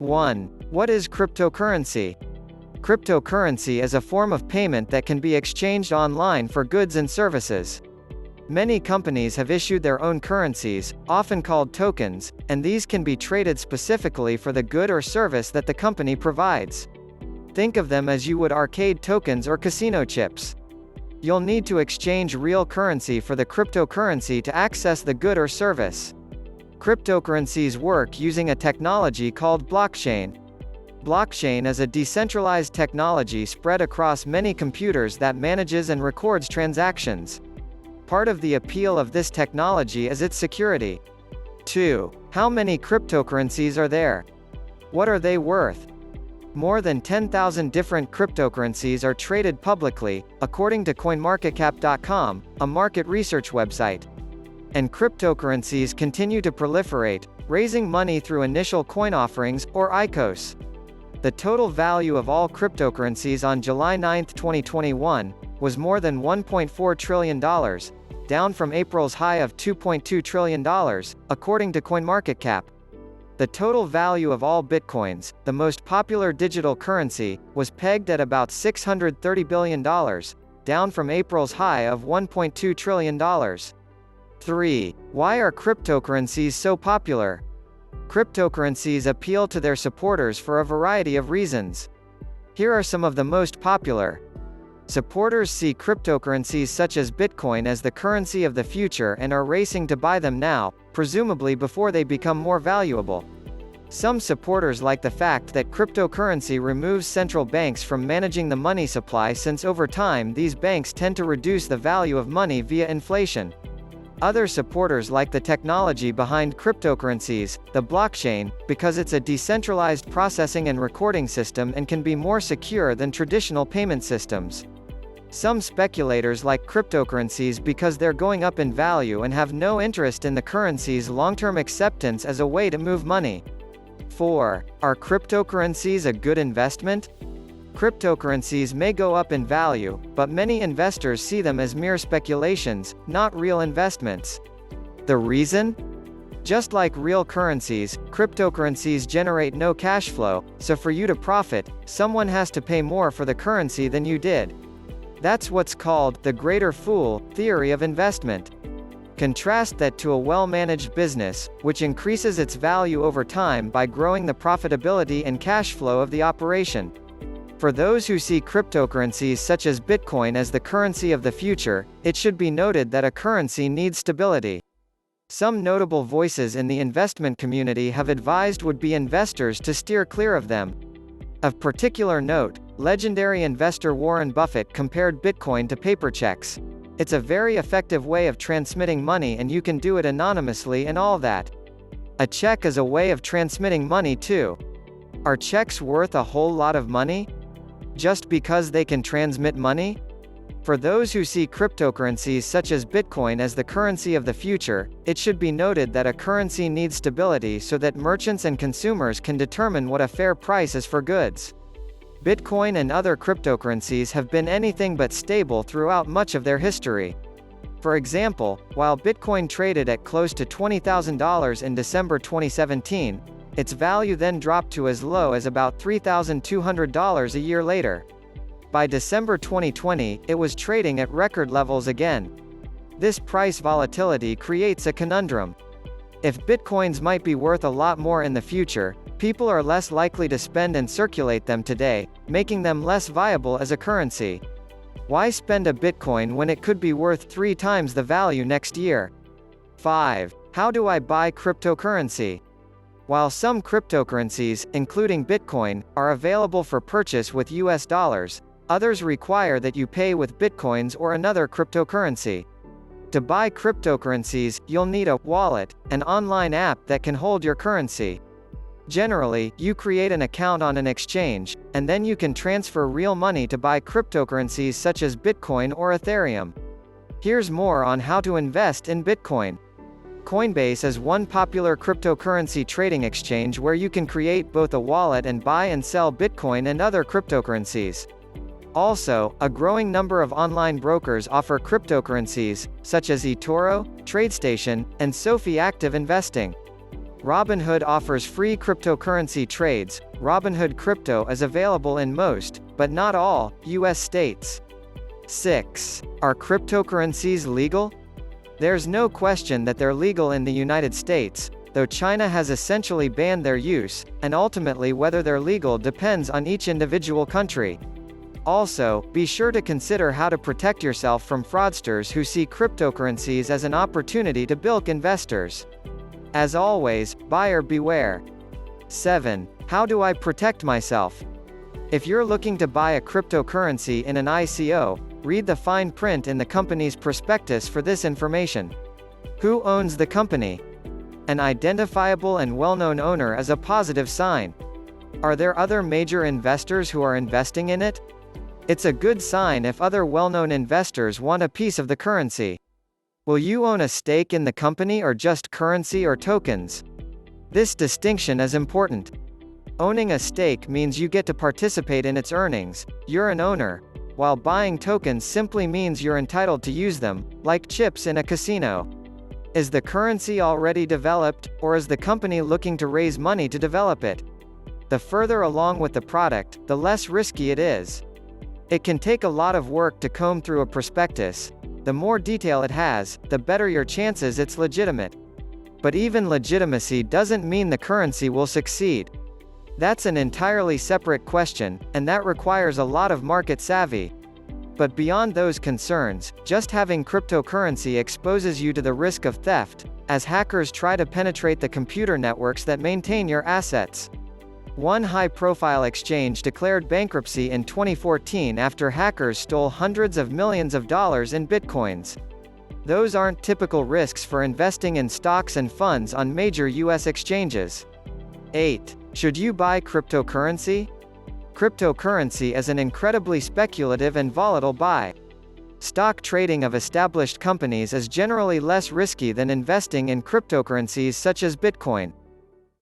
1. What is cryptocurrency? Cryptocurrency is a form of payment that can be exchanged online for goods and services. Many companies have issued their own currencies, often called tokens, and these can be traded specifically for the good or service that the company provides. Think of them as you would arcade tokens or casino chips. You'll need to exchange real currency for the cryptocurrency to access the good or service. Cryptocurrencies work using a technology called blockchain. Blockchain is a decentralized technology spread across many computers that manages and records transactions. Part of the appeal of this technology is its security. 2. How many cryptocurrencies are there? What are they worth? More than 10,000 different cryptocurrencies are traded publicly, according to CoinMarketCap.com, a market research website. And cryptocurrencies continue to proliferate, raising money through initial coin offerings, or ICOs. The total value of all cryptocurrencies on July 9, 2021, was more than $1.4 trillion, down from April's high of $2.2 trillion, according to CoinMarketCap. The total value of all bitcoins, the most popular digital currency, was pegged at about $630 billion, down from April's high of $1.2 trillion. 3. Why are cryptocurrencies so popular? Cryptocurrencies appeal to their supporters for a variety of reasons. Here are some of the most popular. Supporters see cryptocurrencies such as Bitcoin as the currency of the future and are racing to buy them now, presumably before they become more valuable. Some supporters like the fact that cryptocurrency removes central banks from managing the money supply, since over time these banks tend to reduce the value of money via inflation. Other supporters like the technology behind cryptocurrencies, the blockchain, because it's a decentralized processing and recording system and can be more secure than traditional payment systems. Some speculators like cryptocurrencies because they're going up in value and have no interest in the currency's long-term acceptance as a way to move money. 4. Are cryptocurrencies a good investment? Cryptocurrencies may go up in value, but many investors see them as mere speculations, not real investments. The reason? Just like real currencies, cryptocurrencies generate no cash flow, so for you to profit, someone has to pay more for the currency than you did. That's what's called the greater fool theory of investment. Contrast that to a well-managed business, which increases its value over time by growing the profitability and cash flow of the operation. For those who see cryptocurrencies such as Bitcoin as the currency of the future, it should be noted that a currency needs stability. Some notable voices in the investment community have advised would-be investors to steer clear of them. Of particular note, legendary investor Warren Buffett compared Bitcoin to paper checks. It's a very effective way of transmitting money, and you can do it anonymously and all that. A check is a way of transmitting money too. Are checks worth a whole lot of money? Just because they can transmit money? For those who see cryptocurrencies such as Bitcoin as the currency of the future, it should be noted that a currency needs stability so that merchants and consumers can determine what a fair price is for goods. Bitcoin and other cryptocurrencies have been anything but stable throughout much of their history. For example, while Bitcoin traded at close to $20,000 in December 2017, its value then dropped to as low as about $3,200 a year later. By December 2020, it was trading at record levels again. This price volatility creates a conundrum. If Bitcoins might be worth a lot more in the future, people are less likely to spend and circulate them today, making them less viable as a currency. Why spend a Bitcoin when it could be worth 3 times the value next year? 5. How do I buy cryptocurrency? While some cryptocurrencies, including Bitcoin, are available for purchase with US dollars, others require that you pay with Bitcoins or another cryptocurrency. To buy cryptocurrencies, you'll need a wallet, an online app that can hold your currency. Generally, you create an account on an exchange, and then you can transfer real money to buy cryptocurrencies such as Bitcoin or Ethereum. Here's more on how to invest in Bitcoin. Coinbase is one popular cryptocurrency trading exchange where you can create both a wallet and buy and sell Bitcoin and other cryptocurrencies. Also, a growing number of online brokers offer cryptocurrencies, such as eToro, TradeStation, and Sophie Active Investing. Robinhood offers free cryptocurrency trades. Robinhood Crypto is available in most, but not all, U.S. states. 6. Are cryptocurrencies legal? There's no question that they're legal in the United States, though China has essentially banned their use, and ultimately whether they're legal depends on each individual country. Also, be sure to consider how to protect yourself from fraudsters who see cryptocurrencies as an opportunity to bilk investors. As always, buyer beware. 7. How do I protect myself? If you're looking to buy a cryptocurrency in an ICO, read the fine print in the company's prospectus for this information. Who owns the company? An identifiable and well-known owner is a positive sign. Are there other major investors who are investing in it? It's a good sign if other well-known investors want a piece of the currency. Will you own a stake in the company or just currency or tokens? This distinction is important. Owning a stake means you get to participate in its earnings, you're an owner, while buying tokens simply means you're entitled to use them, like chips in a casino. Is the currency already developed, or is the company looking to raise money to develop it? The further along with the product, the less risky it is. It can take a lot of work to comb through a prospectus. The more detail it has, the better your chances it's legitimate. But even legitimacy doesn't mean the currency will succeed. That's an entirely separate question, and that requires a lot of market savvy. But beyond those concerns, just having cryptocurrency exposes you to the risk of theft, as hackers try to penetrate the computer networks that maintain your assets. One high-profile exchange declared bankruptcy in 2014 after hackers stole hundreds of millions of dollars in bitcoins. Those aren't typical risks for investing in stocks and funds on major U.S. exchanges. 8. Should you buy cryptocurrency? Cryptocurrency is an incredibly speculative and volatile buy. Stock trading of established companies is generally less risky than investing in cryptocurrencies such as Bitcoin.